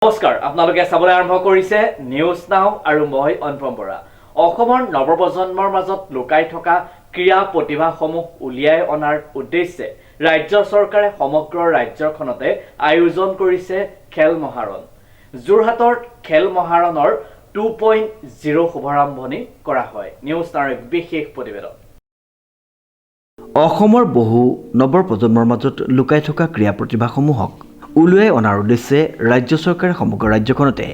নমস্কাৰ, আপোনালোকে চাবলৈ আৰম্ভ কৰিছে নিউজ নাও আৰু মই অনুপম বৰা। অসমৰ নৱপ্ৰজন্মৰ মাজত লুকাই থকা ক্ৰীড়া প্ৰতিভাসমূহ উলিয়াই অনাৰ উদ্দেশ্যে ৰাজ্য চৰকাৰে সমগ্ৰ ৰাজ্যখনতে আয়োজন কৰিছে খেল মহাৰণ। যোৰহাটৰ খেল মহাৰণৰ 2.0 শুভাৰম্ভণি কৰা হয়। নিউজ নাওৰ এক বিশেষ প্ৰতিবেদন। অসমৰ বহু নৱপ্ৰজন্মৰ মাজত লুকাই থকা ক্ৰীড়া প্ৰতিভাসমূহক উলিয়াই অনাৰ উদ্দেশ্যে ৰাজ্য চৰকাৰে সমগ্ৰ ৰাজ্যখনতে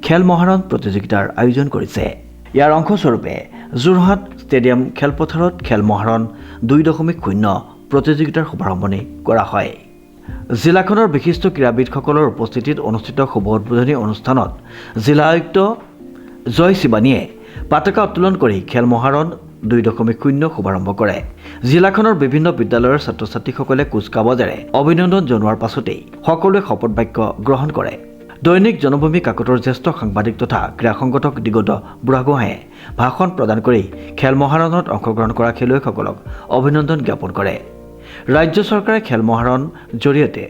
খেল মহাৰণ প্ৰতিযোগিতাৰ আয়োজন কৰিছে। ইয়াৰ অংশস্বৰূপে যোৰহাট ষ্টেডিয়াম খেলপথাৰত খেল মহাৰণ 2.0 প্ৰতিযোগিতাৰ শুভাৰম্ভণি কৰা হয়। জিলাখনৰ বিশিষ্ট ক্ৰীড়াবিদসকলৰ উপস্থিতিত অনুষ্ঠিত শুভ উদ্বোধনী অনুষ্ঠানত জিলা আয়ুক্ত জয় শিৱানীয়ে পতাকা উত্তোলন কৰি খেল মহাৰণ 2.0 শুভাৰম্ভ কৰে। জিলাখনৰ বিভিন্ন বিদ্যালয়ৰ ছাত্ৰ ছাত্ৰীসকলে কুচকাৱাজেৰে অভিনন্দন জনোৱাৰ পাছতেই সকলোৱে শপত বাক্য গ্ৰহণ কৰে। দৈনিক জনভূমি কাকতৰ জ্যেষ্ঠ সাংবাদিক তথা ক্ৰীড়া সংগঠক দিগন্ত বুঢ়াগোহাঁয়ে ভাষণ প্ৰদান কৰি খেল মহাৰণত অংশগ্ৰহণ কৰা খেলুৱৈসকলক অভিনন্দন জ্ঞাপন কৰে। ৰাজ্য চৰকাৰে খেল মহাৰণ জৰিয়তে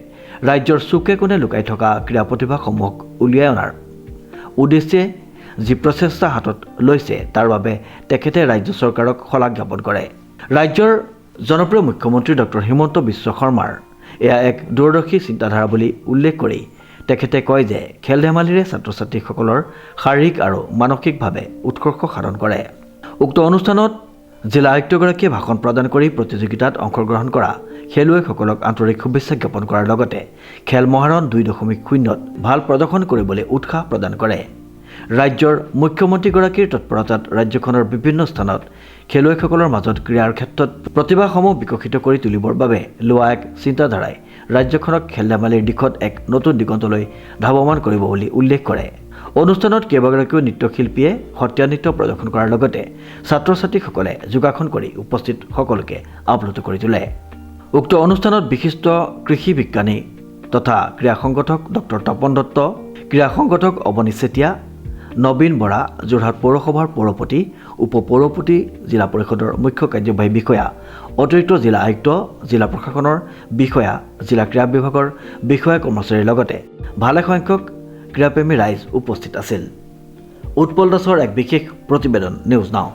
ৰাজ্যৰ চুকে কোণে লুকাই থকা ক্ৰীড়া প্ৰতিভাসমূহক উলিয়াই অনাৰ উদ্দেশ্যে যি প্ৰচেষ্টা হাতত লৈছে তাৰ বাবে তেখেতে ৰাজ্য চৰকাৰক শলাগ জ্ঞাপন কৰে। ৰাজ্যৰ জনপ্ৰিয় মুখ্যমন্ত্ৰী ডক্টৰ হিমন্ত বিশ্ব শৰ্মাৰ এয়া এক দূৰদৰ্শী চিন্তাধাৰা বুলি উল্লেখ কৰি তেখেতে কয় যে খেল ধেমালিৰে ছাত্ৰ ছাত্ৰীসকলৰ শাৰীৰিক আৰু মানসিকভাৱে উৎকৰ্ষ সাধন কৰে। উক্ত অনুষ্ঠানত জিলা আয়ুক্তগৰাকীয়ে ভাষণ প্ৰদান কৰি প্ৰতিযোগিতাত অংশগ্ৰহণ কৰা খেলুৱৈসকলক আন্তৰিক শুভেচ্ছা জ্ঞাপন কৰাৰ লগতে খেল মহাৰণ 2.0 ভাল প্ৰদৰ্শন কৰিবলৈ উৎসাহ প্ৰদান কৰে। ৰাজ্যৰ মুখ্যমন্ত্ৰীগৰাকীৰ তৎপৰতাত ৰাজ্যখনৰ বিভিন্ন স্থানত খেলুৱৈসকলৰ মাজত ক্ৰীড়াৰ ক্ষেত্ৰত প্ৰতিভাসমূহ বিকশিত কৰি তুলিবৰ বাবে লোৱা এক চিন্তাধাৰাই ৰাজ্যখনক খেল ধেমালিৰ দিশত এক নতুন দিগন্তলৈ ধাৱমান কৰিব বুলি উল্লেখ কৰে। অনুষ্ঠানত কেইবাগৰাকীও নৃত্যশিল্পীয়ে সত্ৰীয়া নৃত্য প্ৰদৰ্শন কৰাৰ লগতে ছাত্ৰ ছাত্ৰীসকলে যোগাসন কৰি উপস্থিত সকলোকে আপ্লুত কৰি তোলে। উক্ত অনুষ্ঠানত বিশিষ্ট কৃষি বিজ্ঞানী তথা ক্ৰীড়া সংগঠক ডক্টৰ তপন দত্ত, ক্ৰীড়া সংগঠক অৱনী চেতিয়া, নবীন বৰা, যোৰহাট পৌৰসভাৰ পৌৰপতি, উপ পৌৰপতি, জিলা পৰিষদৰ মুখ্য কাৰ্যবাহী বিষয়া, অতিৰিক্ত জিলা আয়ুক্ত, জিলা প্ৰশাসনৰ বিষয়া, জিলা ক্ৰীড়া বিভাগৰ বিষয়া কৰ্মচাৰীৰ লগতে ভালেসংখ্যক ক্ৰীড়াপ্ৰেমী ৰাইজ উপস্থিত আছিল। উৎপল দাসৰ এক বিশেষ প্ৰতিবেদন, নিউজ নাও।